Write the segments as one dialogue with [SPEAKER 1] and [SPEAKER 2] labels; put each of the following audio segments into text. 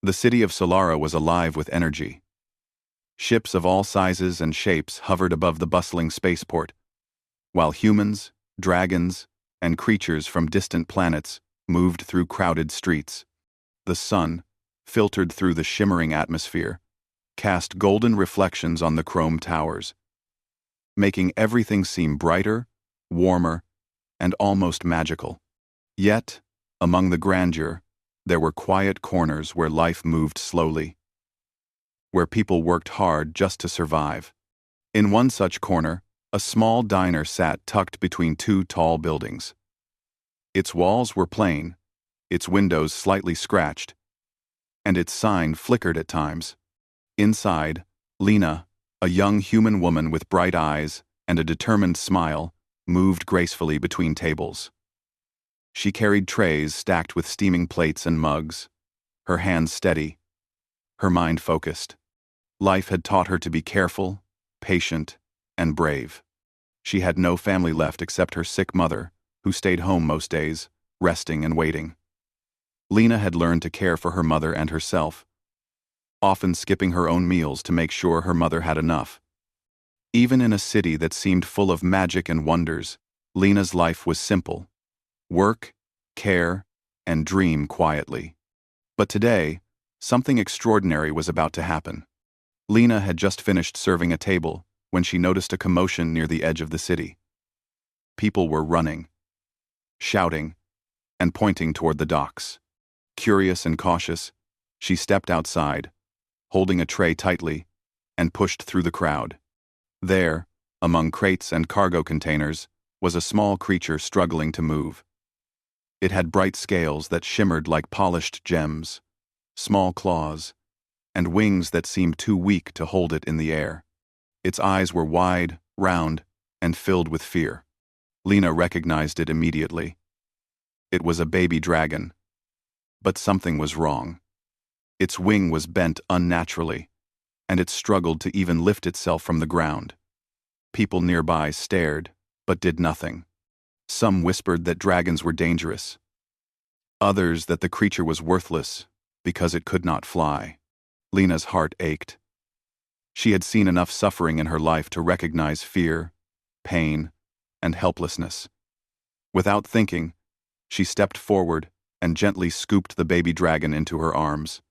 [SPEAKER 1] The city of Solara was alive with energy. Ships of all sizes and shapes hovered above the bustling spaceport, while humans, dragons, and creatures from distant planets moved through crowded streets. The sun, filtered through the shimmering atmosphere, cast golden reflections on the chrome towers, making everything seem brighter, warmer, and almost magical. Yet, among the grandeur, there were quiet corners where life moved slowly, where people worked hard just to survive. In one such corner, a small diner sat tucked between two tall buildings. Its walls were plain, its windows slightly scratched, and its sign flickered at times. Inside, Lena, a young human woman with bright eyes and a determined smile, moved gracefully between tables. She carried trays stacked with steaming plates and mugs, her hands steady, her mind focused. Life had taught her to be careful, patient, and brave. She had no family left except her sick mother, who stayed home most days, resting and waiting. Lena had learned to care for her mother and herself, often skipping her own meals to make sure her mother had enough. Even in a city that seemed full of magic and wonders, Lena's life was simple: work, care, and dream quietly. But today, something extraordinary was about to happen. Lena had just finished serving a table when she noticed a commotion near the edge of the city. People were running, shouting, and pointing toward the docks. Curious and cautious, she stepped outside, holding a tray tightly, and pushed through the crowd. There, among crates and cargo containers, was a small creature struggling to move. It had bright scales that shimmered like polished gems, small claws, and wings that seemed too weak to hold it in the air. Its eyes were wide, round, and filled with fear. Lena recognized it immediately. It was a baby dragon. But something was wrong. Its wing was bent unnaturally, and it struggled to even lift itself from the ground. People nearby stared, but did nothing. Some whispered that dragons were dangerous. Others that the creature was worthless because it could not fly. Lena's heart ached. She had seen enough suffering in her life to recognize fear, pain, and helplessness. Without thinking, she stepped forward and gently scooped the baby dragon into her arms.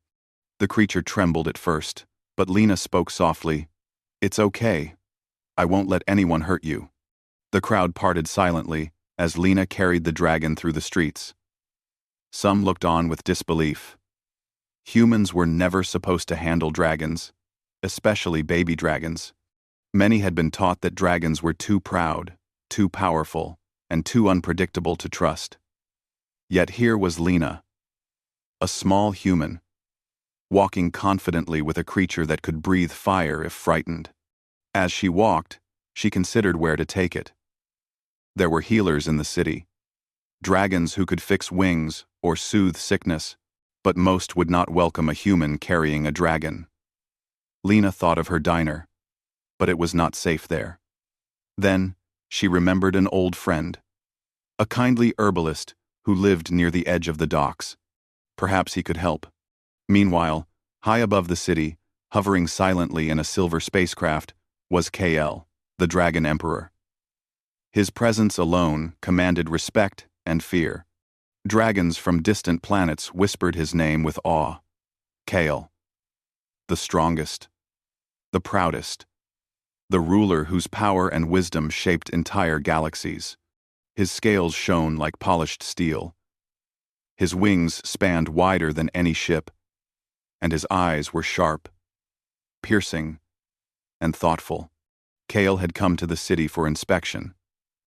[SPEAKER 1] The creature trembled at first, but Lena spoke softly. "It's okay. I won't let anyone hurt you." The crowd parted silently as Lena carried the dragon through the streets. Some looked on with disbelief. Humans were never supposed to handle dragons, especially baby dragons. Many had been taught that dragons were too proud, too powerful, and too unpredictable to trust. Yet here was Lena, a small human, walking confidently with a creature that could breathe fire if frightened. As she walked, she considered where to take it. There were healers in the city, dragons who could fix wings or soothe sickness, but most would not welcome a human carrying a dragon. Lena thought of her diner, but it was not safe there. Then, she remembered an old friend, a kindly herbalist who lived near the edge of the docks. Perhaps he could help. Meanwhile, high above the city, hovering silently in a silver spacecraft, was KL, the Dragon Emperor. His presence alone commanded respect and fear. Dragons from distant planets whispered his name with awe. Kale, the strongest, the proudest, the ruler whose power and wisdom shaped entire galaxies. His scales shone like polished steel. His wings spanned wider than any ship, and his eyes were sharp, piercing, and thoughtful. Kale had come to the city for inspection,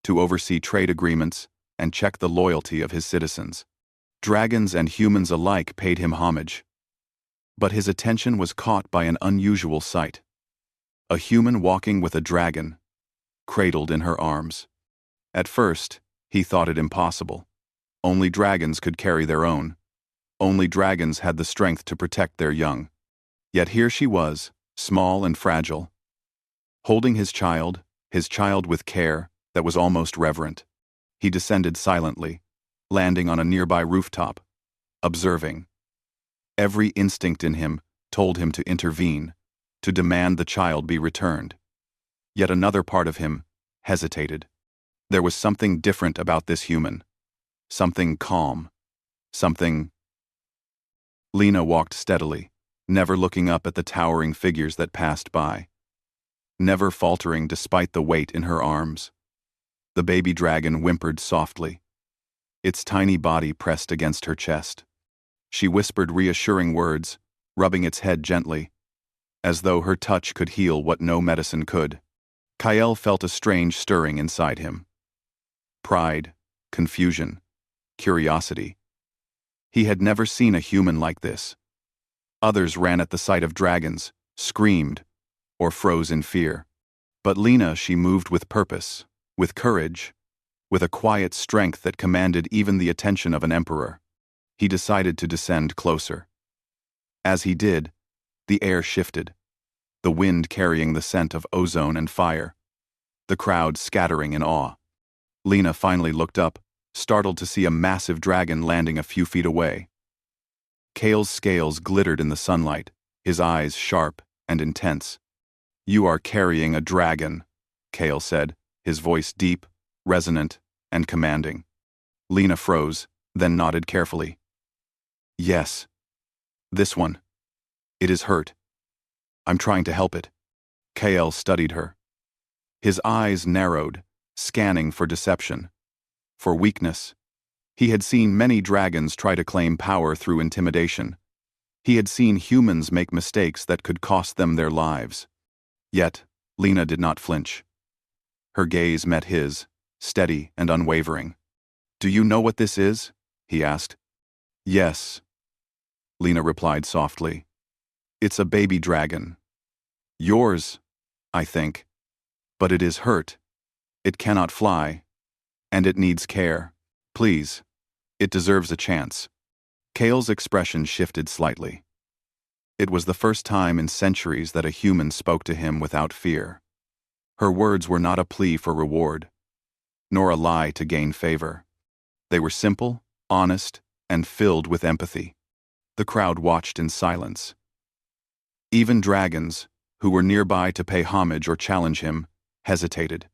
[SPEAKER 1] to oversee trade agreements and check the loyalty of his citizens. Dragons and humans alike paid him homage. But his attention was caught by an unusual sight. A human walking with a dragon, cradled in her arms. At first, he thought it impossible. Only dragons could carry their own. Only dragons had the strength to protect their young. Yet here she was, small and fragile, holding his child with care that was almost reverent. He descended silently, landing on a nearby rooftop, observing. Every instinct in him told him to intervene, to demand the child be returned. Yet another part of him hesitated. There was something different about this human. Something calm. Something... Lena walked steadily, never looking up at the towering figures that passed by. Never faltering despite the weight in her arms. The baby dragon whimpered softly. Its tiny body pressed against her chest. She whispered reassuring words, rubbing its head gently, as though her touch could heal what no medicine could. Kael felt a strange stirring inside him. Pride, confusion, curiosity. He had never seen a human like this. Others ran at the sight of dragons, screamed, or froze in fear. But Lena, she moved with purpose, with courage, with a quiet strength that commanded even the attention of an emperor. He decided to descend closer. As he did, the air shifted, the wind carrying the scent of ozone and fire, the crowd scattering in awe. Lena finally looked up, startled to see a massive dragon landing a few feet away. Kael's scales glittered in the sunlight, his eyes sharp and intense. "You are carrying a dragon," Kael said, his voice deep, resonant, and commanding. Lena froze, then nodded carefully. "Yes. This one. It is hurt. I'm trying to help it." Kael studied her. His eyes narrowed, scanning for deception, for weakness. He had seen many dragons try to claim power through intimidation. He had seen humans make mistakes that could cost them their lives. Yet, Lena did not flinch. Her gaze met his, steady and unwavering. "Do you know what this is?" he asked. "Yes," Lena replied softly. "It's a baby dragon. Yours, I think. But it is hurt. It cannot fly. And it needs care. Please. It deserves a chance." Kael's expression shifted slightly. It was the first time in centuries that a human spoke to him without fear. Her words were not a plea for reward, nor a lie to gain favor. They were simple, honest, and filled with empathy. The crowd watched in silence. Even dragons, who were nearby to pay homage or challenge him, hesitated.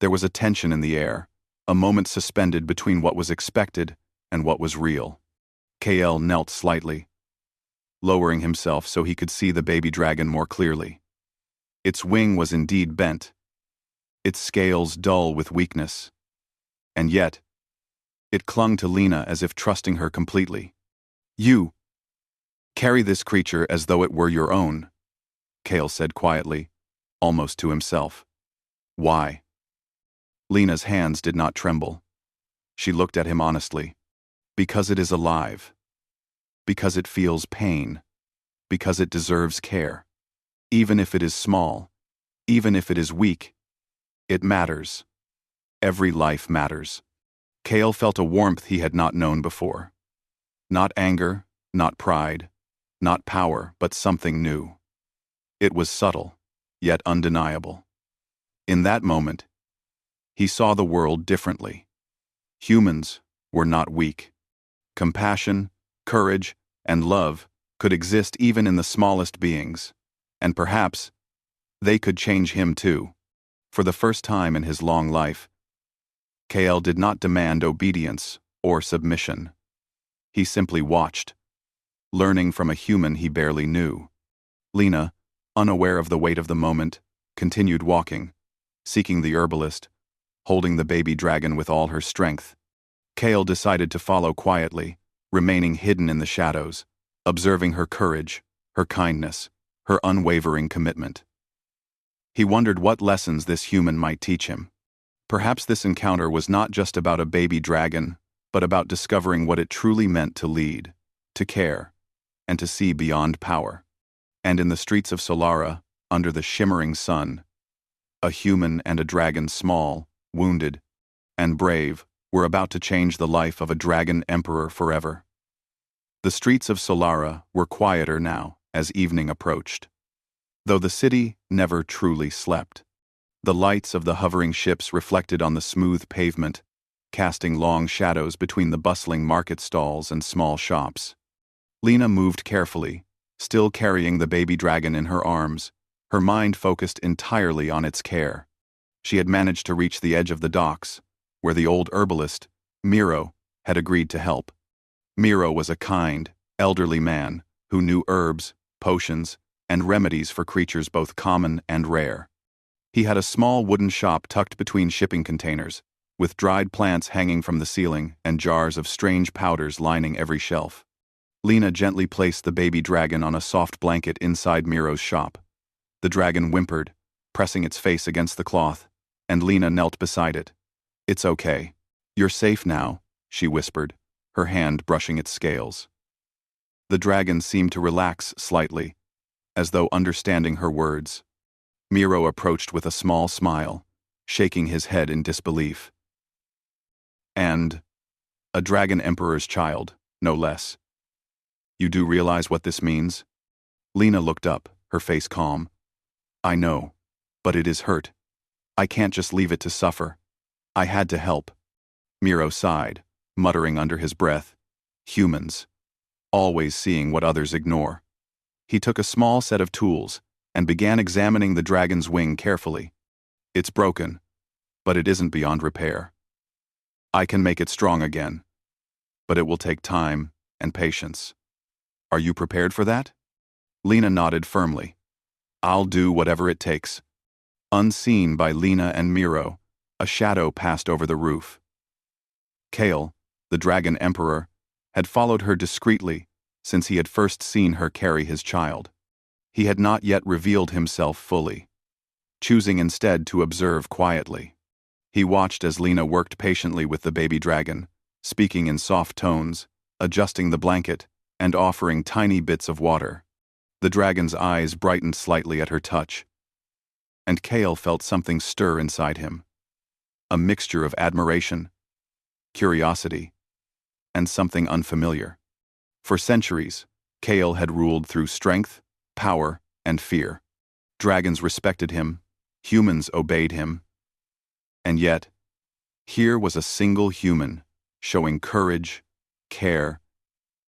[SPEAKER 1] There was a tension in the air, a moment suspended between what was expected and what was real. Kael knelt slightly, lowering himself so he could see the baby dragon more clearly. Its wing was indeed bent, its scales dull with weakness. And yet, it clung to Lena as if trusting her completely. "You carry this creature as though it were your own," Kael said quietly, almost to himself. "Why?" Lena's hands did not tremble. She looked at him honestly. "Because it is alive. Because it feels pain. Because it deserves care. Even if it is small, even if it is weak, it matters. Every life matters." Kael felt a warmth he had not known before. Not anger, not pride, not power, but something new. It was subtle, yet undeniable. In that moment, he saw the world differently. Humans were not weak. Compassion, courage, and love could exist even in the smallest beings, and perhaps they could change him too. For the first time in his long life, Kael did not demand obedience or submission. He simply watched, learning from a human he barely knew. Lena, unaware of the weight of the moment, continued walking, seeking the herbalist, holding the baby dragon with all her strength. Kael decided to follow quietly, remaining hidden in the shadows, observing her courage, her kindness, her unwavering commitment. He wondered what lessons this human might teach him. Perhaps this encounter was not just about a baby dragon, but about discovering what it truly meant to lead, to care, and to see beyond power. And in the streets of Solara, under the shimmering sun, a human and a dragon, small, wounded, and brave, were about to change the life of a dragon emperor forever. The streets of Solara were quieter now as evening approached. Though the city never truly slept, the lights of the hovering ships reflected on the smooth pavement, casting long shadows between the bustling market stalls and small shops. Lena moved carefully, still carrying the baby dragon in her arms, her mind focused entirely on its care. She had managed to reach the edge of the docks, where the old herbalist, Miro, had agreed to help. Miro was a kind, elderly man who knew herbs, potions, and remedies for creatures both common and rare. He had a small wooden shop tucked between shipping containers, with dried plants hanging from the ceiling and jars of strange powders lining every shelf. Lena gently placed the baby dragon on a soft blanket inside Miro's shop. The dragon whimpered, pressing its face against the cloth, and Lena knelt beside it. "It's okay. You're safe now," she whispered, her hand brushing its scales. The dragon seemed to relax slightly, as though understanding her words. Miro approached with a small smile, shaking his head in disbelief. "And a dragon emperor's child, no less. You do realize what this means?" Lena looked up, her face calm. "I know, but it is hurt. I can't just leave it to suffer. I had to help." Miro sighed, muttering under his breath, "Humans, always seeing what others ignore." He took a small set of tools and began examining the dragon's wing carefully. "It's broken, but it isn't beyond repair. I can make it strong again, but it will take time and patience. Are you prepared for that?" Lena nodded firmly. "I'll do whatever it takes." Unseen by Lena and Miro, a shadow passed over the roof. Kale, the dragon emperor, had followed her discreetly since he had first seen her carry his child. He had not yet revealed himself fully, choosing instead to observe quietly. He watched as Lena worked patiently with the baby dragon, speaking in soft tones, adjusting the blanket, and offering tiny bits of water. The dragon's eyes brightened slightly at her touch, and Kale felt something stir inside him. A mixture of admiration, curiosity, and something unfamiliar. For centuries, Kale had ruled through strength, power, and fear. Dragons respected him, humans obeyed him. And yet, here was a single human, showing courage, care,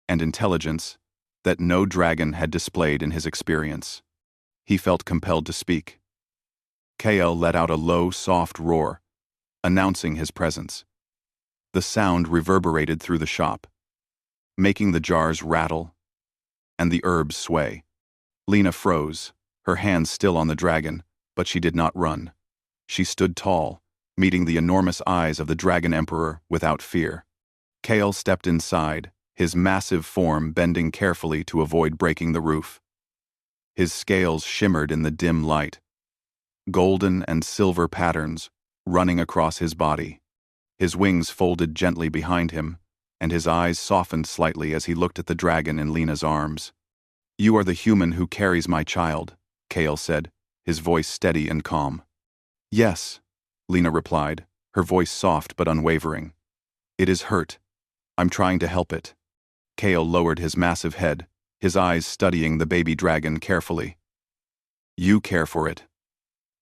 [SPEAKER 1] and intelligence that no dragon had displayed in his experience. He felt compelled to speak. Kale let out a low, soft roar, announcing his presence. The sound reverberated through the shop, making the jars rattle and the herbs sway. Lena froze, her hands still on the dragon, but she did not run. She stood tall, meeting the enormous eyes of the dragon emperor without fear. Kale stepped inside, his massive form bending carefully to avoid breaking the roof. His scales shimmered in the dim light, golden and silver patterns running across his body. His wings folded gently behind him, and his eyes softened slightly as he looked at the dragon in Lena's arms. "You are the human who carries my child," Kale said, his voice steady and calm. "Yes," Lena replied, her voice soft but unwavering. "It is hurt. I'm trying to help it." Kale lowered his massive head, his eyes studying the baby dragon carefully. "You care for it,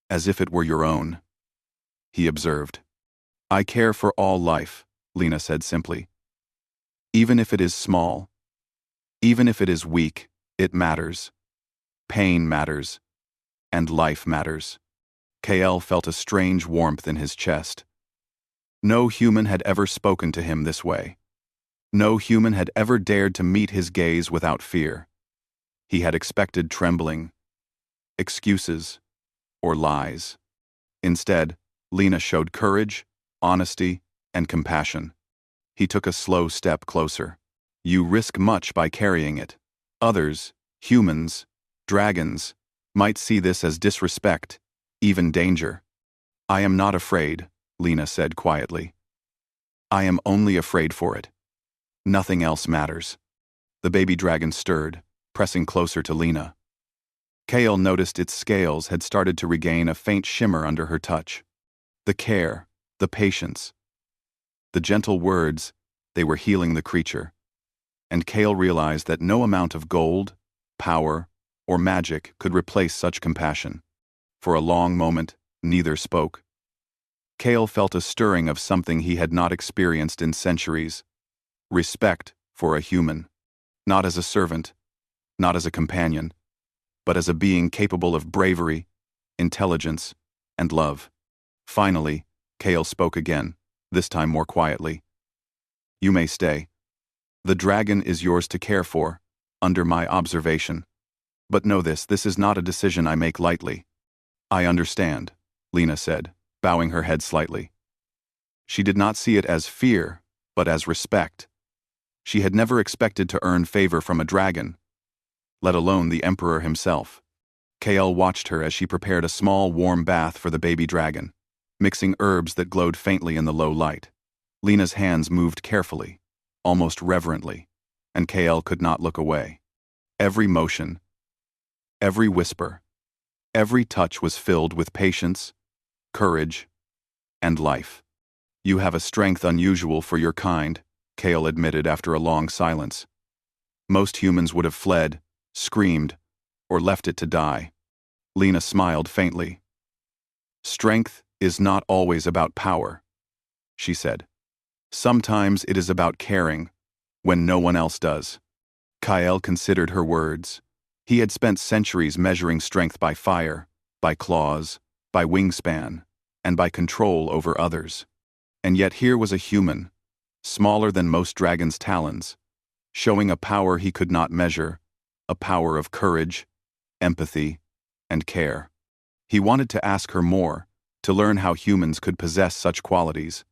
[SPEAKER 1] as if it were your own," he observed. "I care for all life," Lena said simply. "Even if it is small, even if it is weak, it matters. Pain matters, and life matters." Kale felt a strange warmth in his chest. No human had ever spoken to him this way. No human had ever dared to meet his gaze without fear. He had expected trembling, excuses, or lies. Instead, Lena showed courage, honesty, and compassion. He took a slow step closer. "You risk much by carrying it. Others, humans, dragons, might see this as disrespect, even danger." "I am not afraid," Lena said quietly. "I am only afraid for it. Nothing else matters." The baby dragon stirred, pressing closer to Lena. Kale noticed its scales had started to regain a faint shimmer under her touch. The care, the patience, the gentle words, they were healing the creature. And Kale realized that no amount of gold, power, or magic could replace such compassion. For a long moment, neither spoke. Kale felt a stirring of something he had not experienced in centuries: respect for a human. not as a servant, not as a companion, but as a being capable of bravery, intelligence, and love. Finally, Kale spoke again, this time more quietly. You may stay. The dragon is yours to care for, under my observation. But know this is not a decision I make lightly. I understand, Lena said, bowing her head slightly. She did not see it as fear, but as respect. She had never expected to earn favor from a dragon, let alone the Emperor himself. Kale watched her as she prepared a small, warm bath for the baby dragon, mixing herbs that glowed faintly in the low light. Lena's hands moved carefully, almost reverently, and Kale could not look away. Every motion, every whisper, every touch was filled with patience, courage, and life. You have a strength unusual for your kind, Kale admitted after a long silence. Most humans would have fled, screamed, or left it to die. Lena smiled faintly. Strength is not always about power, she said. Sometimes it is about caring, when no one else does. Kyle considered her words. He had spent centuries measuring strength by fire, by claws, by wingspan, and by control over others. And yet here was a human, smaller than most dragons' talons, showing a power he could not measure, a power of courage, empathy, and care. He wanted to ask her more, to learn how humans could possess such qualities.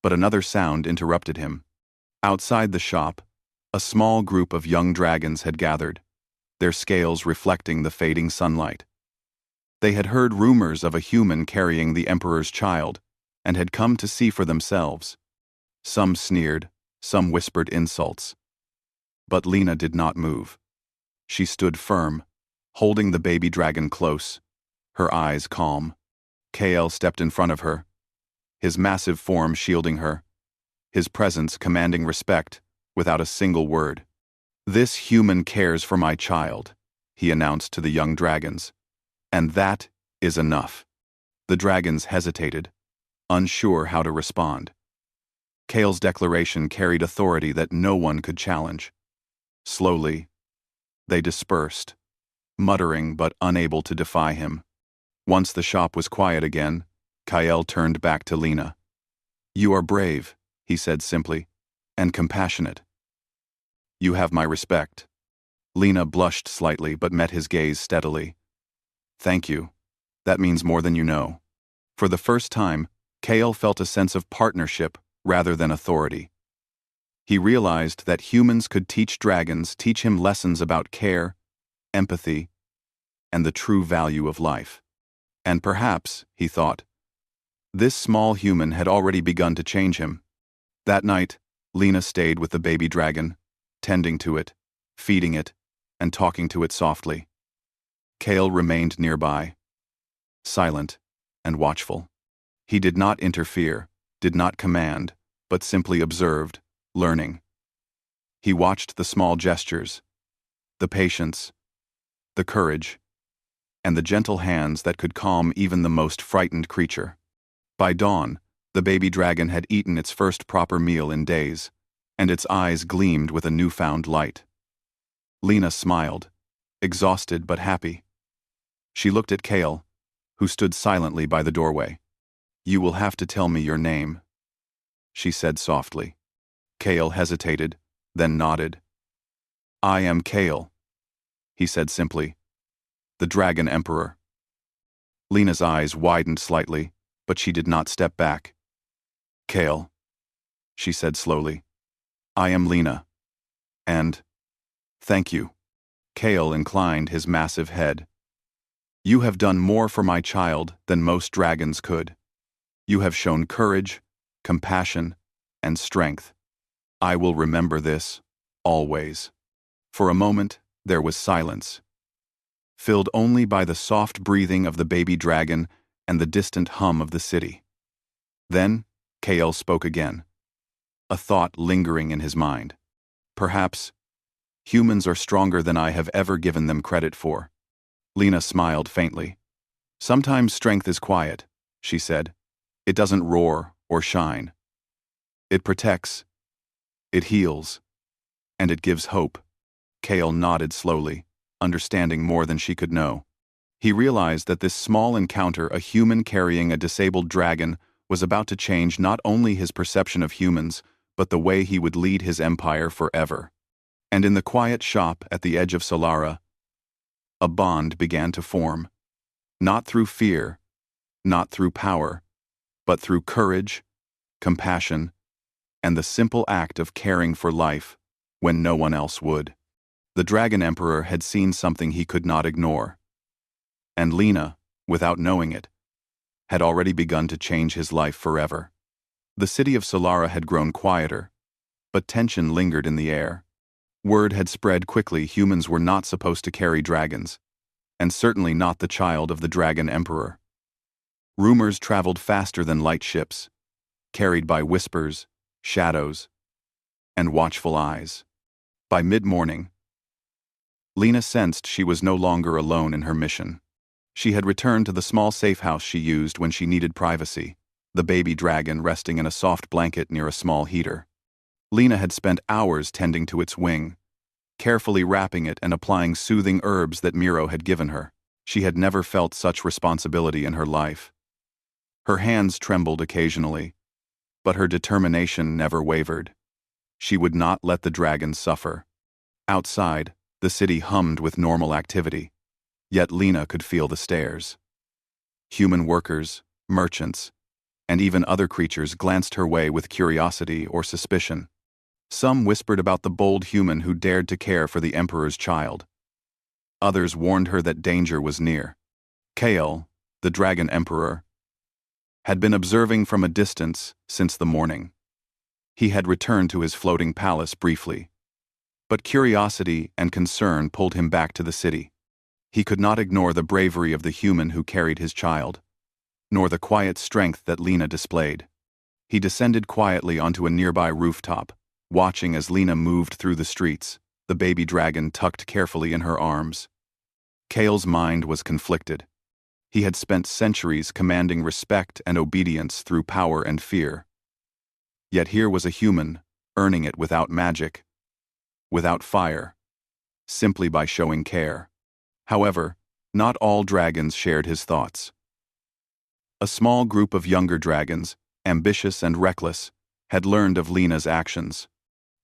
[SPEAKER 1] But another sound interrupted him. Outside the shop, a small group of young dragons had gathered, their scales reflecting the fading sunlight. They had heard rumors of a human carrying the Emperor's child, and had come to see for themselves. Some sneered, some whispered insults. But Lena did not move. She stood firm, holding the baby dragon close, her eyes calm. Kale stepped in front of her, his massive form shielding her, his presence commanding respect without a single word. This human cares for my child, he announced to the young dragons. And that is enough. The dragons hesitated, unsure how to respond. Kale's declaration carried authority that no one could challenge. Slowly, they dispersed, muttering but unable to defy him. Once the shop was quiet again, Kyle turned back to Lena. You are brave, he said simply, and compassionate. You have my respect. Lena blushed slightly but met his gaze steadily. Thank you. That means more than you know. For the first time, Kale felt a sense of partnership rather than authority. He realized that humans could teach dragons, teach him lessons about care, empathy, and the true value of life. And perhaps, he thought, this small human had already begun to change him. That night, Lena stayed with the baby dragon, tending to it, feeding it, and talking to it softly. Kale remained nearby, silent and watchful. He did not interfere, did not command, but simply observed, learning. He watched the small gestures, the patience, the courage, and the gentle hands that could calm even the most frightened creature. By dawn, the baby dragon had eaten its first proper meal in days, and its eyes gleamed with a newfound light. Lena smiled, exhausted but happy. She looked at Kale, who stood silently by the doorway. You will have to tell me your name, she said softly. Kale hesitated, then nodded. I am Kale, he said simply. The Dragon Emperor. Lena's eyes widened slightly, but she did not step back. Kale, she said slowly. I am Lena. And thank you. Kale inclined his massive head. You have done more for my child than most dragons could. You have shown courage, compassion, and strength. I will remember this, always. For a moment, there was silence, filled only by the soft breathing of the baby dragon and the distant hum of the city. Then, Kale spoke again, a thought lingering in his mind. Perhaps, humans are stronger than I have ever given them credit for. Lena smiled faintly. Sometimes strength is quiet, she said. It doesn't roar or shine. It protects, it heals, and it gives hope. Kale nodded slowly, understanding more than she could know. He realized that this small encounter, a human carrying a disabled dragon, was about to change not only his perception of humans, but the way he would lead his empire forever. And in the quiet shop at the edge of Solara, a bond began to form. Not through fear, not through power, but through courage, compassion, and the simple act of caring for life when no one else would. The Dragon Emperor had seen something he could not ignore. And Lena, without knowing it, had already begun to change his life forever. The city of Solara had grown quieter, but tension lingered in the air. Word had spread quickly humans were not supposed to carry dragons, and certainly not the child of the Dragon Emperor. Rumors traveled faster than light ships, carried by whispers, shadows, and watchful eyes. By mid-morning, Lena sensed she was no longer alone in her mission. She had returned to the small safe house she used when she needed privacy, the baby dragon resting in a soft blanket near a small heater. Lena had spent hours tending to its wing, carefully wrapping it and applying soothing herbs that Miro had given her. She had never felt such responsibility in her life. Her hands trembled occasionally, but her determination never wavered. She would not let the dragon suffer. Outside, the city hummed with normal activity, yet Lena could feel the stares. Human workers, merchants, and even other creatures glanced her way with curiosity or suspicion. Some whispered about the bold human who dared to care for the Emperor's child. Others warned her that danger was near. Kale, the Dragon Emperor, had been observing from a distance since the morning. He had returned to his floating palace briefly, but curiosity and concern pulled him back to the city. He could not ignore the bravery of the human who carried his child, nor the quiet strength that Lena displayed. He descended quietly onto a nearby rooftop, watching as Lena moved through the streets, the baby dragon tucked carefully in her arms. Kale's mind was conflicted. He had spent centuries commanding respect and obedience through power and fear. Yet here was a human, earning it without magic, without fire, simply by showing care. However, not all dragons shared his thoughts. A small group of younger dragons, ambitious and reckless, had learned of Lena's actions.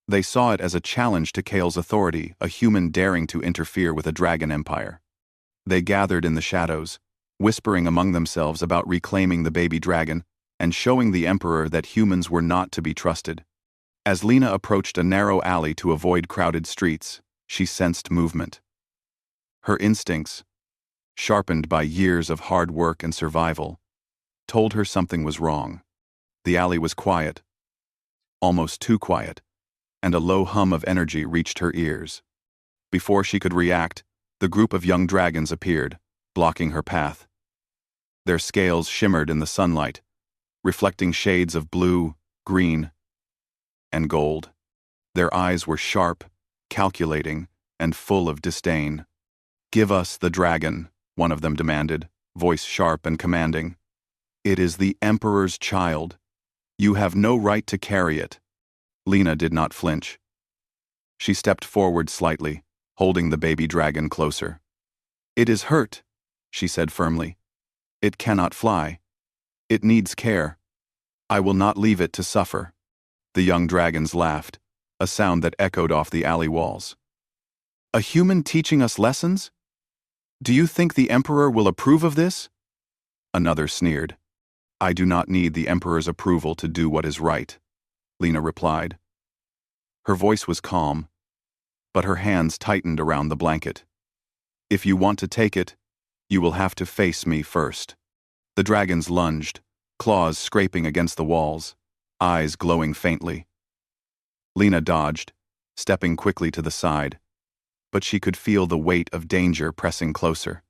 [SPEAKER 1] They saw it as a challenge to Kale's authority, a human daring to interfere with a dragon empire. They gathered in the shadows, whispering among themselves about reclaiming the baby dragon and showing the Emperor that humans were not to be trusted. As Lena approached a narrow alley to avoid crowded streets, she sensed movement. Her instincts, sharpened by years of hard work and survival, told her something was wrong. The alley was quiet, almost too quiet, and a low hum of energy reached her ears. Before she could react, the group of young dragons appeared, blocking her path. Their scales shimmered in the sunlight, reflecting shades of blue, green, and gold. Their eyes were sharp, calculating, and full of disdain. "Give us the dragon," one of them demanded, voice sharp and commanding. "It is the Emperor's child. You have no right to carry it." Lena did not flinch. She stepped forward slightly, holding the baby dragon closer. "It is hurt," she said firmly. "It cannot fly. It needs care. I will not leave it to suffer." The young dragons laughed, a sound that echoed off the alley walls. "A human teaching us lessons? Do you think the Emperor will approve of this?" Another sneered. "I do not need the Emperor's approval to do what is right," Lena replied. Her voice was calm, but her hands tightened around the blanket. "If you want to take it, you will have to face me first." The dragons lunged, claws scraping against the walls, eyes glowing faintly. Lena dodged, stepping quickly to the side, but she could feel the weight of danger pressing closer.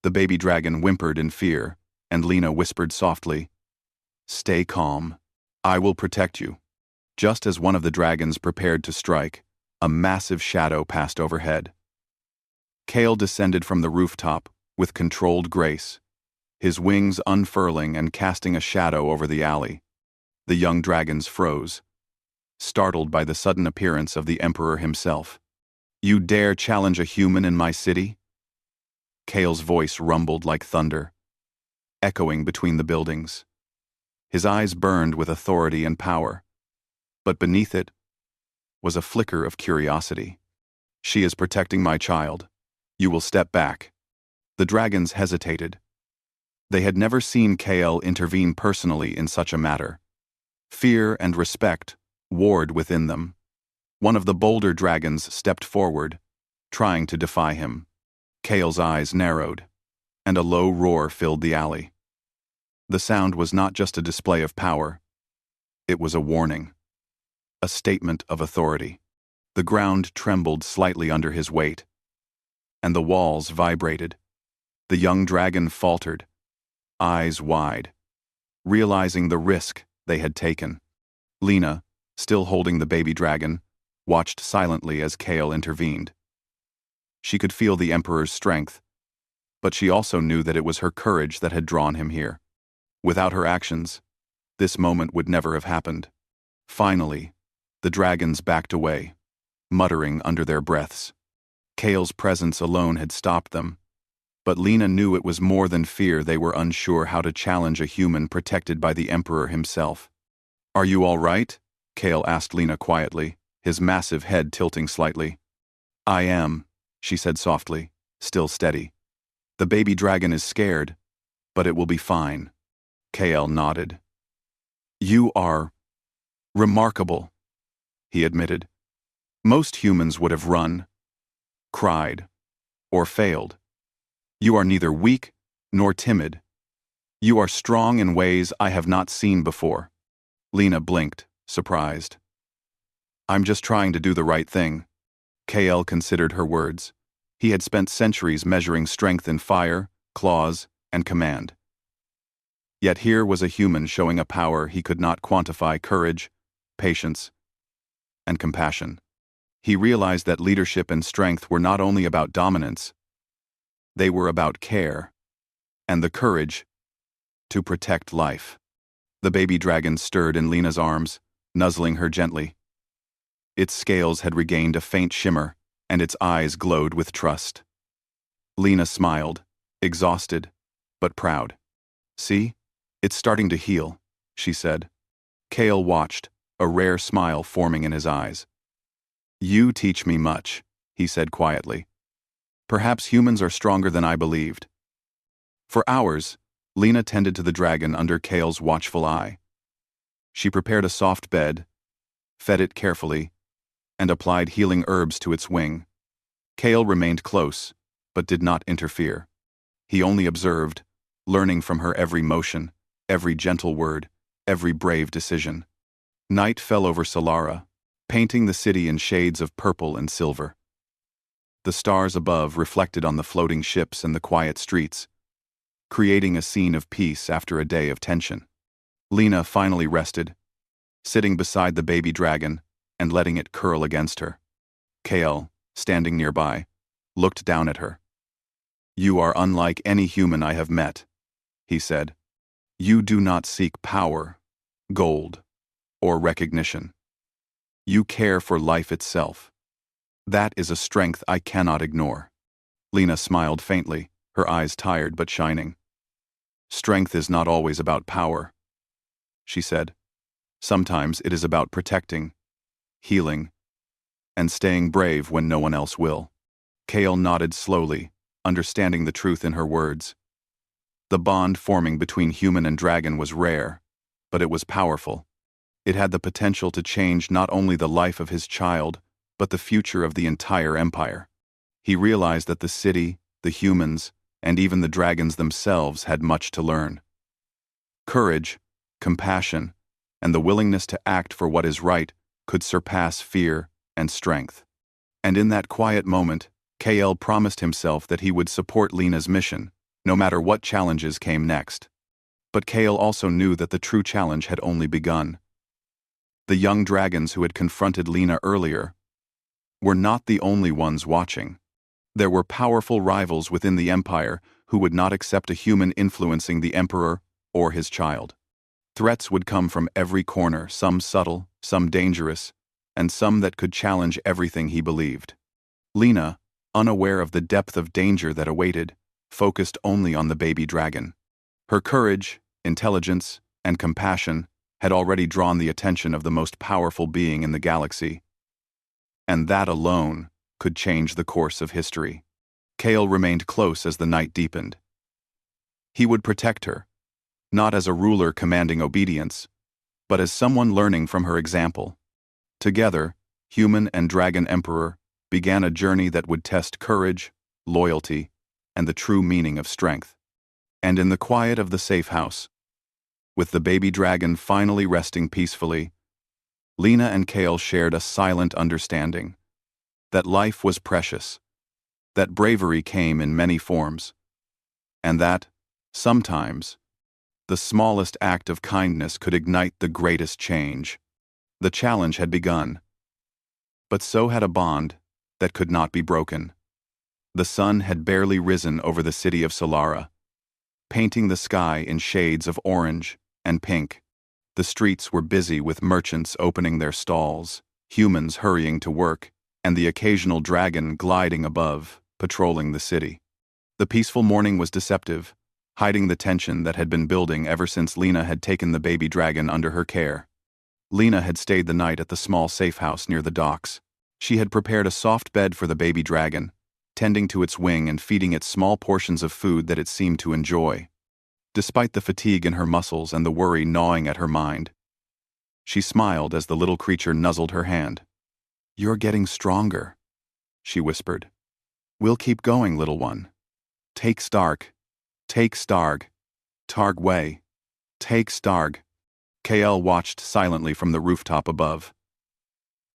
[SPEAKER 1] The baby dragon whimpered in fear, and Lena whispered softly, "Stay calm. I will protect you." Just as one of the dragons prepared to strike, a massive shadow passed overhead. Kale descended from the rooftop with controlled grace, his wings unfurling and casting a shadow over the alley. The young dragons froze, startled by the sudden appearance of the Emperor himself. You dare challenge a human in my city? Kale's voice rumbled like thunder, echoing between the buildings. His eyes burned with authority and power, but beneath it was a flicker of curiosity. She is protecting my child. You will step back. The dragons hesitated. They had never seen Kale intervene personally in such a matter. Fear and respect warred within them. One of the bolder dragons stepped forward, trying to defy him. Kale's eyes narrowed, and a low roar filled the alley. The sound was not just a display of power. It was a warning, a statement of authority. The ground trembled slightly under his weight, and the walls vibrated. The young dragon faltered, eyes wide, realizing the risk they had taken. Lena, still holding the baby dragon, watched silently as Kale intervened. She could feel the Emperor's strength, but she also knew that it was her courage that had drawn him here. Without her actions, this moment would never have happened. Finally, the dragons backed away, muttering under their breaths. Kale's presence alone had stopped them, but Lena knew it was more than fear. They were unsure how to challenge a human protected by the Emperor himself. Are you all right? Kale asked Lena quietly, his massive head tilting slightly. I am, she said softly, still steady. The baby dragon is scared, but it will be fine. Kale nodded. You are remarkable, he admitted. Most humans would have run, cried, or failed. You are neither weak nor timid. You are strong in ways I have not seen before. Lena blinked, surprised. I'm just trying to do the right thing. Kale considered her words. He had spent centuries measuring strength in fire, claws, and command. Yet here was a human showing a power he could not quantify: courage, patience, and compassion. He realized that leadership and strength were not only about dominance, they were about care, and the courage to protect life. The baby dragon stirred in Lena's arms, nuzzling her gently. Its scales had regained a faint shimmer, and its eyes glowed with trust. Lena smiled, exhausted, but proud. See? It's starting to heal, she said. Kale watched, a rare smile forming in his eyes. You teach me much, he said quietly. Perhaps humans are stronger than I believed. For hours, Lena tended to the dragon under Kale's watchful eye. She prepared a soft bed, fed it carefully, and applied healing herbs to its wing. Kale remained close, but did not interfere. He only observed, learning from her every motion, every gentle word, every brave decision. Night fell over Solara, painting the city in shades of purple and silver. The stars above reflected on the floating ships and the quiet streets, creating a scene of peace after a day of tension. Lena finally rested, sitting beside the baby dragon and letting it curl against her. Kale, standing nearby, looked down at her. You are unlike any human I have met, he said. You do not seek power, gold, or recognition. You care for life itself. That is a strength I cannot ignore. Lena smiled faintly, her eyes tired but shining. Strength is not always about power, she said. Sometimes it is about protecting, healing, and staying brave when no one else will. Kale nodded slowly, understanding the truth in her words. The bond forming between human and dragon was rare, but it was powerful. It had the potential to change not only the life of his child, but the future of the entire empire. He realized that the city, the humans, and even the dragons themselves had much to learn. Courage, compassion, and the willingness to act for what is right could surpass fear and strength. And in that quiet moment, Kale promised himself that he would support Lena's mission, no matter what challenges came next. But Kale also knew that the true challenge had only begun. The young dragons who had confronted Lena earlier were not the only ones watching. There were powerful rivals within the empire who would not accept a human influencing the emperor or his child. Threats would come from every corner, some subtle, some dangerous, and some that could challenge everything he believed. Lena, unaware of the depth of danger that awaited, focused only on the baby dragon. Her courage, intelligence, and compassion had already drawn the attention of the most powerful being in the galaxy. And that alone could change the course of history. Kale remained close as the night deepened. He would protect her, not as a ruler commanding obedience, but as someone learning from her example. Together, Humyn and Dragon Emperor began a journey that would test courage, loyalty, and the true meaning of strength. And in the quiet of the safe house, with the baby dragon finally resting peacefully, Lena and Kale shared a silent understanding that life was precious, that bravery came in many forms, and that, sometimes, the smallest act of kindness could ignite the greatest change. The challenge had begun, but so had a bond that could not be broken. The sun had barely risen over the city of Solara, painting the sky in shades of orange and pink. The streets were busy with merchants opening their stalls, humans hurrying to work, and the occasional dragon gliding above, patrolling the city. The peaceful morning was deceptive, hiding the tension that had been building ever since Lena had taken the baby dragon under her care. Lena had stayed the night at the small safe house near the docks. She had prepared a soft bed for the baby dragon, tending to its wing and feeding it small portions of food that it seemed to enjoy. Despite the fatigue in her muscles and the worry gnawing at her mind, she smiled as the little creature nuzzled her hand. "You're getting stronger," she whispered. "We'll keep going, little one. Take Stark. Take Starg. Targ way. Take Starg." KL watched silently from the rooftop above.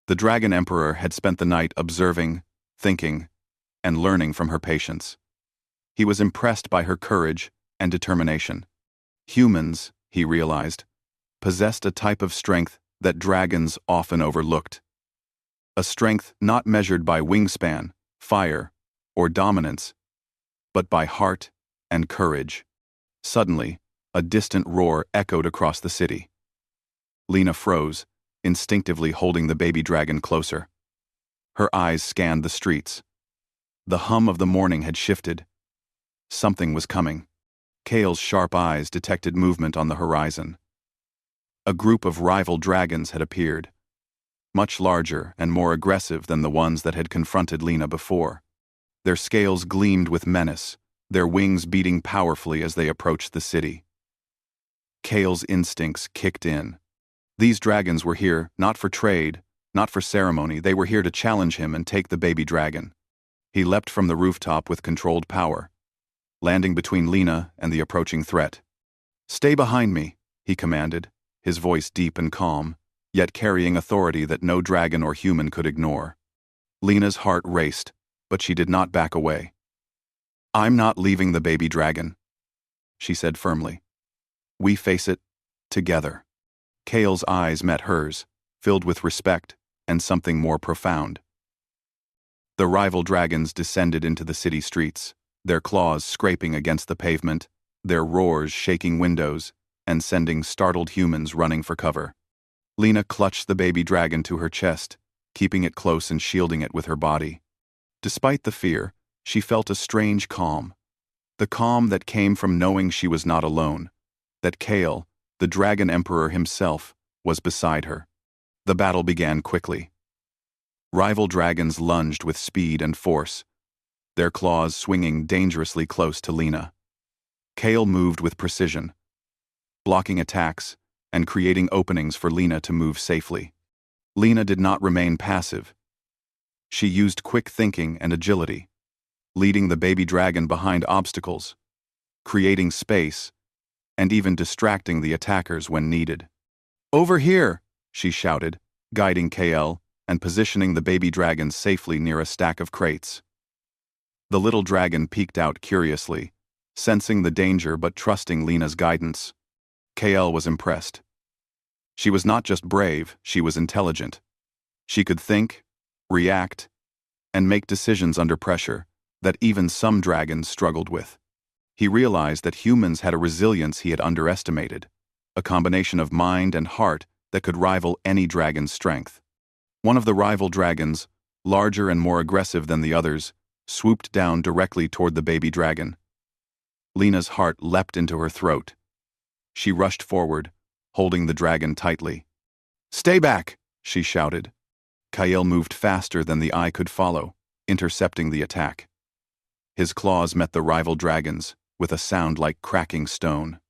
[SPEAKER 1] The Dragon Emperor had spent the night observing, thinking, and learning from her patience. He was impressed by her courage and determination. Humans, he realized, possessed a type of strength that dragons often overlooked. A strength not measured by wingspan, fire, or dominance, but by heart and courage. Suddenly, a distant roar echoed across the city. Lena froze, instinctively holding the baby dragon closer. Her eyes scanned the streets. The hum of the morning had shifted. Something was coming. Kale's sharp eyes detected movement on the horizon. A group of rival dragons had appeared, much larger and more aggressive than the ones that had confronted Lena before. Their scales gleamed with menace, their wings beating powerfully as they approached the city. Kale's instincts kicked in. These dragons were here not for trade, not for ceremony. They were here to challenge him and take the baby dragon. He leapt from the rooftop with controlled power, landing between Lena and the approaching threat. "Stay behind me," he commanded, his voice deep and calm, yet carrying authority that no dragon or human could ignore. Lena's heart raced, but she did not back away. "I'm not leaving the baby dragon," she said firmly. "We face it together." Kale's eyes met hers, filled with respect and something more profound. The rival dragons descended into the city streets, their claws scraping against the pavement, their roars shaking windows and sending startled humans running for cover. Lena clutched the baby dragon to her chest, keeping it close and shielding it with her body. Despite the fear, she felt a strange calm. The calm that came from knowing she was not alone, that Kale, the Dragon Emperor himself, was beside her. The battle began quickly. Rival dragons lunged with speed and force, their claws swinging dangerously close to Lena. Kale moved with precision, blocking attacks and creating openings for Lena to move safely. Lena did not remain passive. She used quick thinking and agility, leading the baby dragon behind obstacles, creating space, and even distracting the attackers when needed. "Over here!" she shouted, guiding KL and positioning the baby dragon safely near a stack of crates. The little dragon peeked out curiously, sensing the danger but trusting Lena's guidance. KL was impressed. She was not just brave, she was intelligent. She could think, react, and make decisions under pressure that even some dragons struggled with. He realized that humans had a resilience he had underestimated, a combination of mind and heart that could rival any dragon's strength. One of the rival dragons, larger and more aggressive than the others, swooped down directly toward the baby dragon. Lena's heart leapt into her throat. She rushed forward, holding the dragon tightly. "Stay back!" she shouted. Kael moved faster than the eye could follow, intercepting the attack. His claws met the rival dragons, with a sound like cracking stone.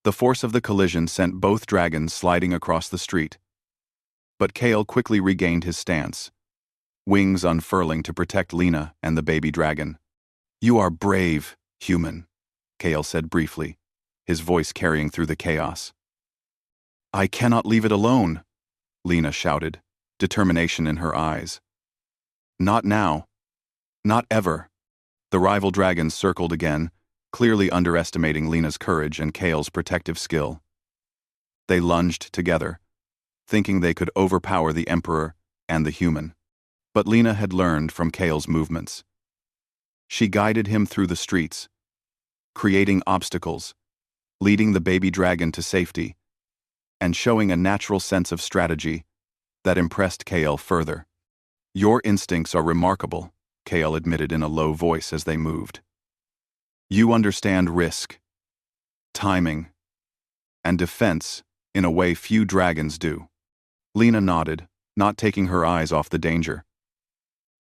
[SPEAKER 1] The force of the collision sent both dragons sliding across the street. But Kael quickly regained his stance, wings unfurling to protect Lena and the baby dragon. "You are brave, Humyn," Kael said briefly, his voice carrying through the chaos. "I cannot leave it alone," Lena shouted, determination in her eyes. "Not now. Not ever." The rival dragons circled again, clearly underestimating Lena's courage and Kael's protective skill. They lunged together, thinking they could overpower the Emperor and the Humyn. But Lena had learned from Kael's movements. She guided him through the streets, creating obstacles, leading the baby dragon to safety, and showing a natural sense of strategy that impressed Kael further. "Your instincts are remarkable," Kael admitted in a low voice as they moved. "You understand risk, timing, and defense in a way few dragons do." Lena nodded, not taking her eyes off the danger.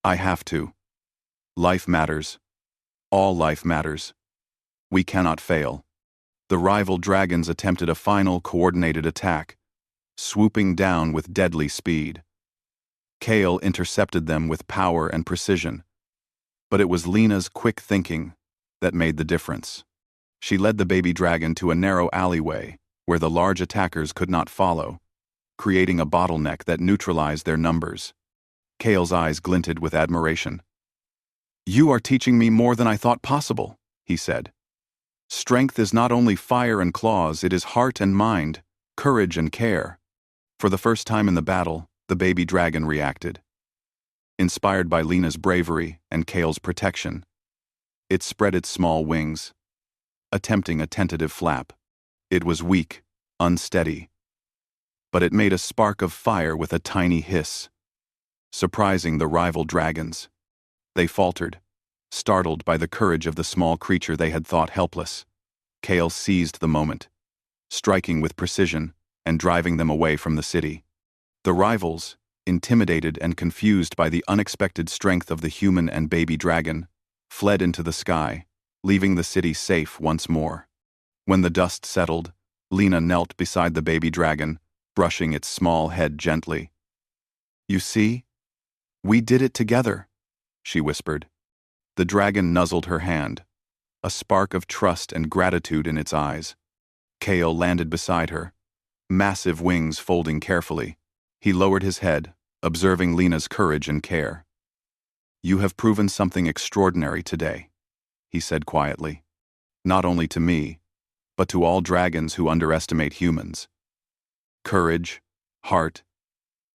[SPEAKER 1] "I have to. Life matters. All life matters. We cannot fail." The rival dragons attempted a final coordinated attack, swooping down with deadly speed. Kael intercepted them with power and precision, but it was Lena's quick thinking that made the difference. She led the baby dragon to a narrow alleyway where the large attackers could not follow, creating a bottleneck that neutralized their numbers. Kael's eyes glinted with admiration. "You are teaching me more than I thought possible," he said. "Strength is not only fire and claws, it is heart and mind, courage and care." For the first time in the battle, the baby dragon reacted. Inspired by Lena's bravery and Kael's protection, it spread its small wings, attempting a tentative flap. It was weak, unsteady, but it made a spark of fire with a tiny hiss, surprising the rival dragons. They faltered, startled by the courage of the small creature they had thought helpless. Kael seized the moment, striking with precision and driving them away from the city. The rivals, intimidated and confused by the unexpected strength of the Humyn and baby dragon, fled into the sky, leaving the city safe once more. When the dust settled, Lena knelt beside the baby dragon, brushing its small head gently. "You see? We did it together," she whispered. The dragon nuzzled her hand, a spark of trust and gratitude in its eyes. Kael landed beside her, massive wings folding carefully. He lowered his head, observing Lena's courage and care. "You have proven something extraordinary today," he said quietly. "Not only to me, but to all dragons who underestimate humans. Courage, heart,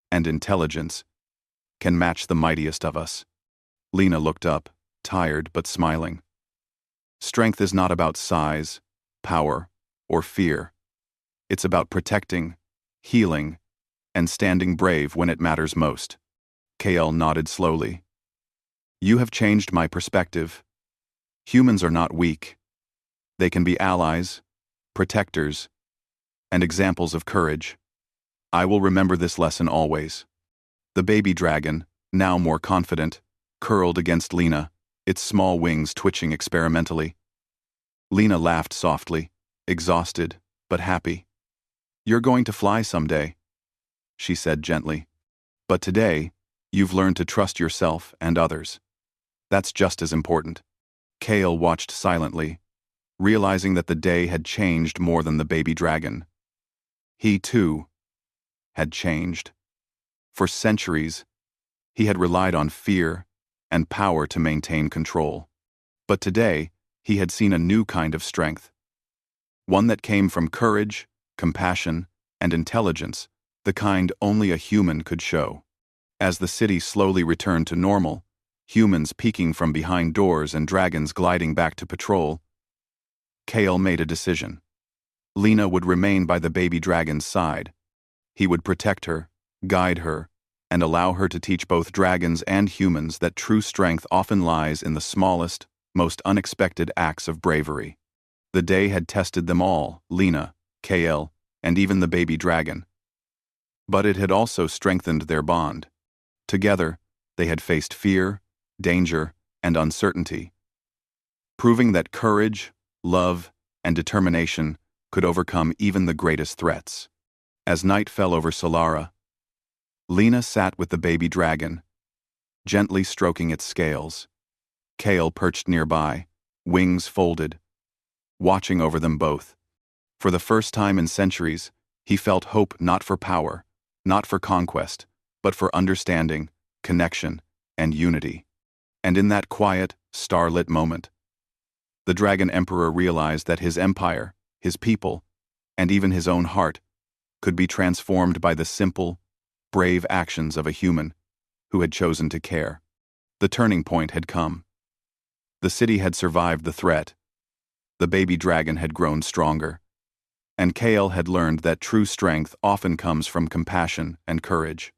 [SPEAKER 1] and intelligence can match the mightiest of us." Lena looked up, tired but smiling. "Strength is not about size, power, or fear. It's about protecting, healing, and standing brave when it matters most." Kael nodded slowly. "You have changed my perspective. Humans are not weak. They can be allies, protectors, and examples of courage. I will remember this lesson always." The baby dragon, now more confident, curled against Lena, its small wings twitching experimentally. Lena laughed softly, exhausted but happy. "You're going to fly someday," she said gently. "But today, you've learned to trust yourself and others. That's just as important." Kael watched silently, realizing that the day had changed more than the baby dragon. He, too, had changed. For centuries, he had relied on fear and power to maintain control. But today, he had seen a new kind of strength. One that came from courage, compassion, and intelligence, the kind only a human could show. As the city slowly returned to normal, humans peeking from behind doors and dragons gliding back to patrol, Kael made a decision. Lena would remain by the baby dragon's side. He would protect her, guide her, and allow her to teach both dragons and humans that true strength often lies in the smallest, most unexpected acts of bravery. The day had tested them all, Lena, Kael, and even the baby dragon. But it had also strengthened their bond. Together, they had faced fear, danger, and uncertainty, proving that courage, love, and determination could overcome even the greatest threats. As night fell over Solara, Lena sat with the baby dragon, gently stroking its scales. Kael perched nearby, wings folded, watching over them both. For the first time in centuries, he felt hope not for power, not for conquest, but for understanding, connection, and unity. And in that quiet, starlit moment, the Dragon Emperor realized that his empire, his people, and even his own heart could be transformed by the simple, brave actions of a human who had chosen to care. The turning point had come. The city had survived the threat. The baby dragon had grown stronger. And Kael had learned that true strength often comes from compassion and courage.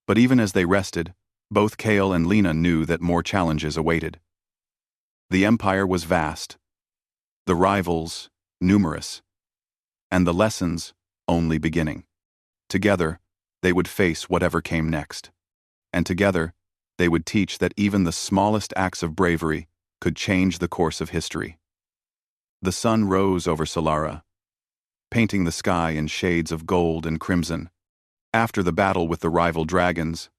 [SPEAKER 1] But even as they rested, both Kael and Lena knew that more challenges awaited. The empire was vast, the rivals numerous, and the lessons only beginning. Together, they would face whatever came next. And together, they would teach that even the smallest acts of bravery could change the course of history. The sun rose over Solara, painting the sky in shades of gold and crimson. After the battle with the rival dragons,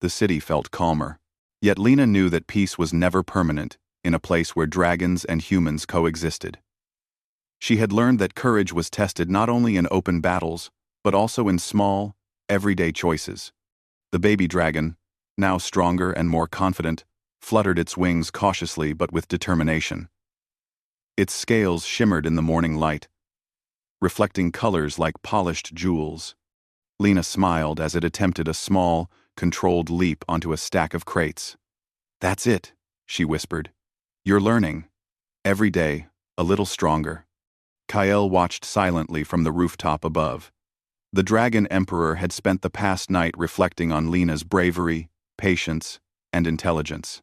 [SPEAKER 1] the city felt calmer. Yet Lena knew that peace was never permanent in a place where dragons and humans coexisted. She had learned that courage was tested not only in open battles, but also in small, everyday choices. The baby dragon, now stronger and more confident, fluttered its wings cautiously but with determination. Its scales shimmered in the morning light, reflecting colors like polished jewels. Lena smiled as it attempted a small, controlled leap onto a stack of crates. "That's it," she whispered. "You're learning. Every day, a little stronger." Kael watched silently from the rooftop above. The Dragon Emperor had spent the past night reflecting on Lena's bravery, patience, and intelligence.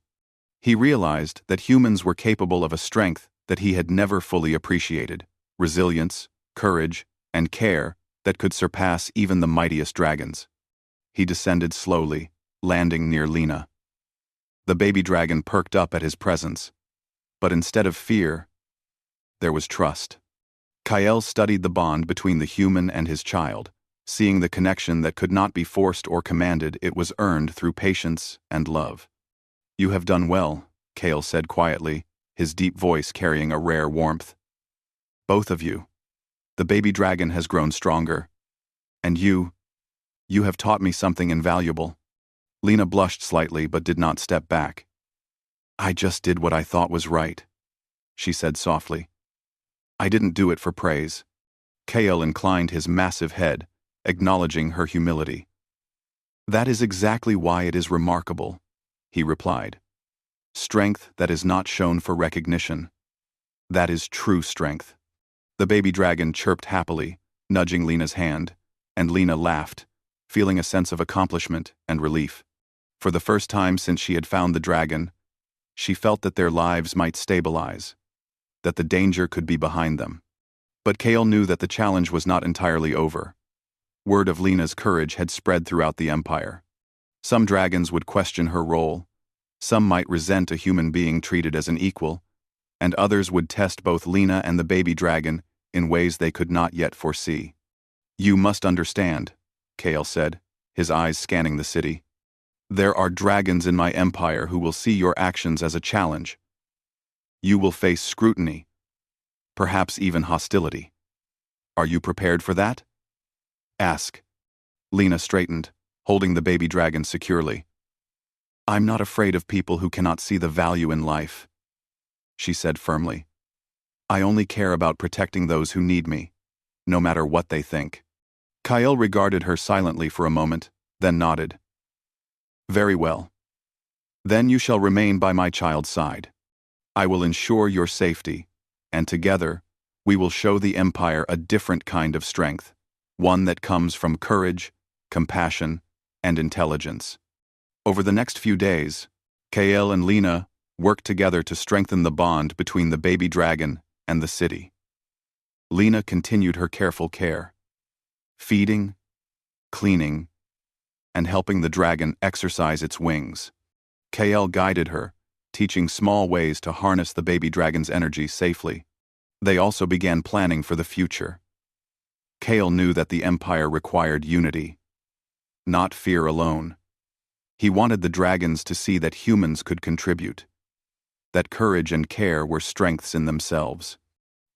[SPEAKER 1] He realized that humans were capable of a strength that he had never fully appreciated: resilience, courage, and care that could surpass even the mightiest dragons. He descended slowly, landing near Lena. The baby dragon perked up at his presence, but instead of fear, there was trust. Kael studied the bond between the human and his child, seeing the connection that could not be forced or commanded. It was earned through patience and love. "You have done well," Kael said quietly, his deep voice carrying a rare warmth. "Both of you. The baby dragon has grown stronger. And you have taught me something invaluable." Lena blushed slightly but did not step back. "I just did what I thought was right," she said softly. "I didn't do it for praise." Kael inclined his massive head, acknowledging her humility. "That is exactly why it is remarkable," he replied. "Strength that is not shown for recognition. That is true strength." The baby dragon chirped happily, nudging Lena's hand, and Lena laughed, feeling a sense of accomplishment and relief. For the first time since she had found the dragon, she felt that their lives might stabilize, that the danger could be behind them. But Kael knew that the challenge was not entirely over. Word of Lena's courage had spread throughout the empire. Some dragons would question her role, some might resent a human being treated as an equal, and others would test both Lena and the baby dragon in ways they could not yet foresee. "You must understand," Kael said, his eyes scanning the city. "There are dragons in my empire who will see your actions as a challenge. You will face scrutiny, perhaps even hostility. Are you prepared for that?" "Ask." Lena straightened, holding the baby dragon securely. "I'm not afraid of people who cannot see the value in life," she said firmly. "I only care about protecting those who need me, no matter what they think." Kael regarded her silently for a moment, then nodded. "Very well. Then you shall remain by my child's side. I will ensure your safety, and together, we will show the Empire a different kind of strength, one that comes from courage, compassion, and intelligence. Over the next few days, Kael and Lena worked together to strengthen the bond between the baby dragon and the city. Lena continued her careful care, feeding, cleaning, and helping the dragon exercise its wings. Kael guided her, teaching small ways to harness the baby dragon's energy safely. They also began planning for the future. Kael knew that the Empire required unity, not fear alone. He wanted the dragons to see that humans could contribute, that courage and care were strengths in themselves.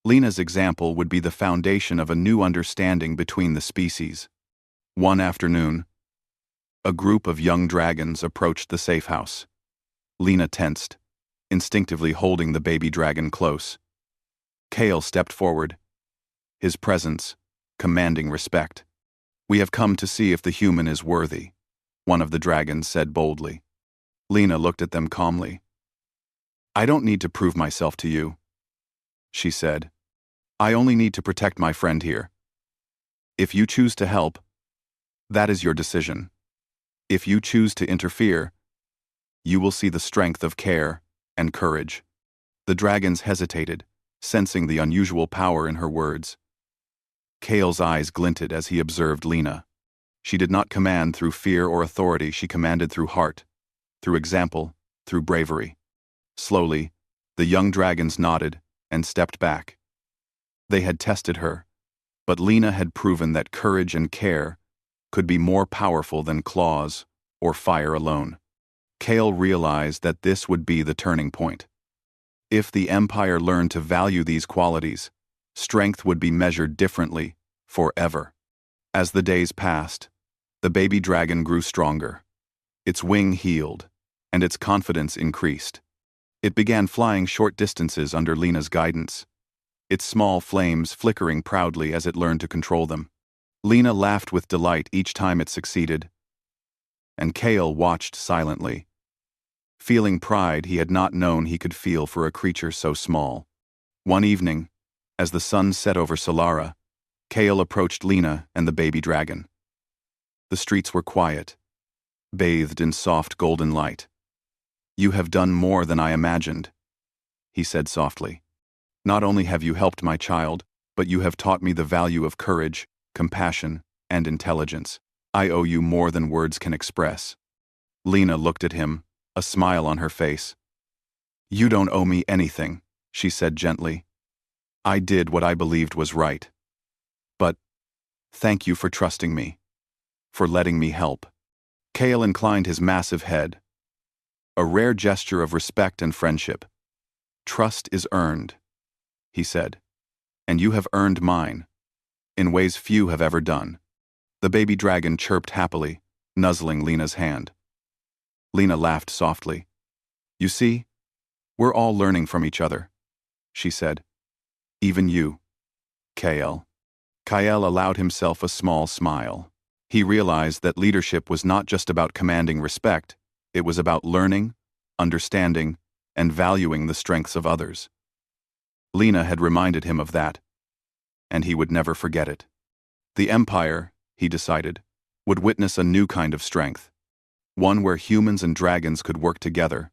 [SPEAKER 1] Lena's example would be the foundation of a new understanding between the species. One afternoon, a group of young dragons approached the safe house. Lena tensed, instinctively holding the baby dragon close. Kael stepped forward, his presence commanding respect. "We have come to see if the human is worthy," one of the dragons said boldly. Lena looked at them calmly. "I don't need to prove myself to you," she said. "I only need to protect my friend here. If you choose to help, that is your decision. If you choose to interfere, you will see the strength of care and courage." The dragons hesitated, sensing the unusual power in her words. Kael's eyes glinted as he observed Lena. She did not command through fear or authority, she commanded through heart, through example, through bravery. Slowly, the young dragons nodded and stepped back. They had tested her, but Lena had proven that courage and care could be more powerful than claws or fire alone. Kael realized that this would be the turning point. If the Empire learned to value these qualities, strength would be measured differently, forever. As the days passed, the baby dragon grew stronger. Its wing healed, and its confidence increased. It began flying short distances under Lena's guidance, its small flames flickering proudly as it learned to control them. Lena laughed with delight each time it succeeded, and Kael watched silently, feeling pride he had not known he could feel for a creature so small. One evening, as the sun set over Solara, Kael approached Lena and the baby dragon. The streets were quiet, bathed in soft golden light. "You have done more than I imagined," he said softly. "Not only have you helped my child, but you have taught me the value of courage, compassion, and intelligence. I owe you more than words can express." Lena looked at him, a smile on her face. "You don't owe me anything," she said gently. "I did what I believed was right. But thank you for trusting me, for letting me help." Kael inclined his massive head, a rare gesture of respect and friendship. "Trust is earned," he said, "and you have earned mine, in ways few have ever done." The baby dragon chirped happily, nuzzling Lena's hand. Lena laughed softly. "You see, we're all learning from each other," she said. "Even you, Kael." Kael allowed himself a small smile. He realized that leadership was not just about commanding respect, it was about learning, understanding, and valuing the strengths of others. Lena had reminded him of that, and he would never forget it. The Empire, he decided, would witness a new kind of strength, one where humans and dragons could work together,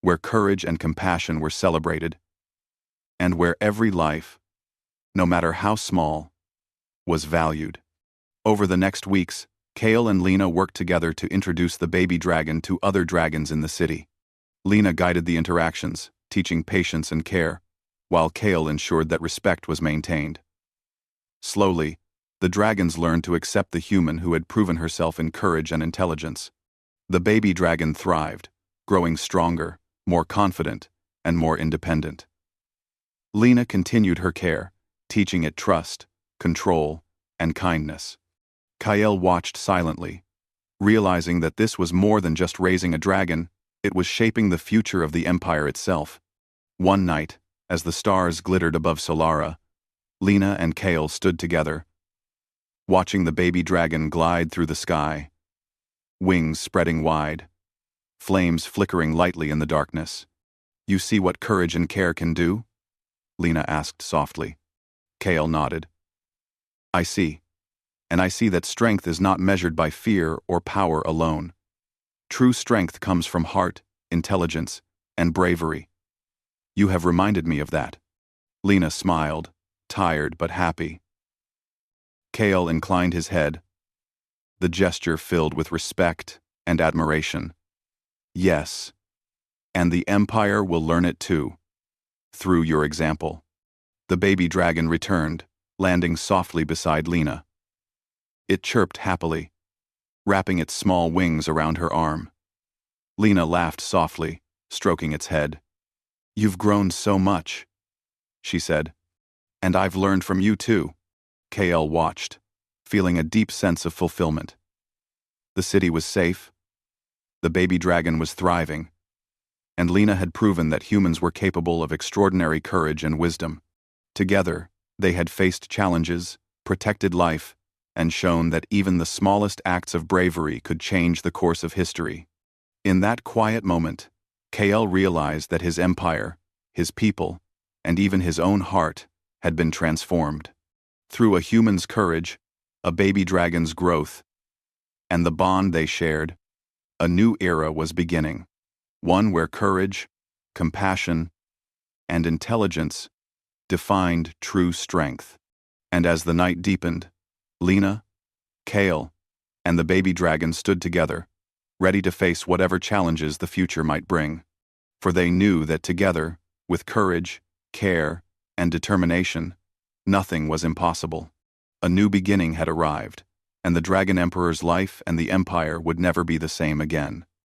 [SPEAKER 1] where courage and compassion were celebrated, and where every life, no matter how small, was valued. Over the next weeks, Kael and Lena worked together to introduce the baby dragon to other dragons in the city. Lena guided the interactions, teaching patience and care, while Kael ensured that respect was maintained. Slowly, the dragons learned to accept the human who had proven herself in courage and intelligence. The baby dragon thrived, growing stronger, more confident, and more independent. Lena continued her care, teaching it trust, control, and kindness. Kael watched silently, realizing that this was more than just raising a dragon, it was shaping the future of the Empire itself. One night, as the stars glittered above Solara, Lena and Kael stood together, watching the baby dragon glide through the sky, wings spreading wide, flames flickering lightly in the darkness. "You see what courage and care can do?" Lena asked softly. Kael nodded. "I see. and I see that strength is not measured by fear or power alone. True strength comes from heart, intelligence, and bravery. You have reminded me of that. Lena smiled, tired but happy. Kale inclined his head, the gesture filled with respect and admiration. Yes, and the Empire will learn it too, through your example. The baby dragon returned, landing softly beside Lena. It chirped happily, wrapping its small wings around her arm. Lena laughed softly, stroking its head. You've grown so much, she said. And I've learned from you too. KL watched, feeling a deep sense of fulfillment. The city was safe, the baby dragon was thriving, and Lena had proven that humans were capable of extraordinary courage and wisdom. Together, they had faced challenges, protected life, and shown that even the smallest acts of bravery could change the course of history. In that quiet moment, KL realized that his empire, his people, and even his own heart had been transformed. Through a human's courage, a baby dragon's growth, and the bond they shared, a new era was beginning. One where courage, compassion, and intelligence defined true strength. And as the night deepened, Lena, Kale, and the baby dragon stood together, ready to face whatever challenges the future might bring. For they knew that together, with courage, care, and determination, nothing was impossible. A new beginning had arrived, and the Dragon Emperor's life and the Empire would never be the same again.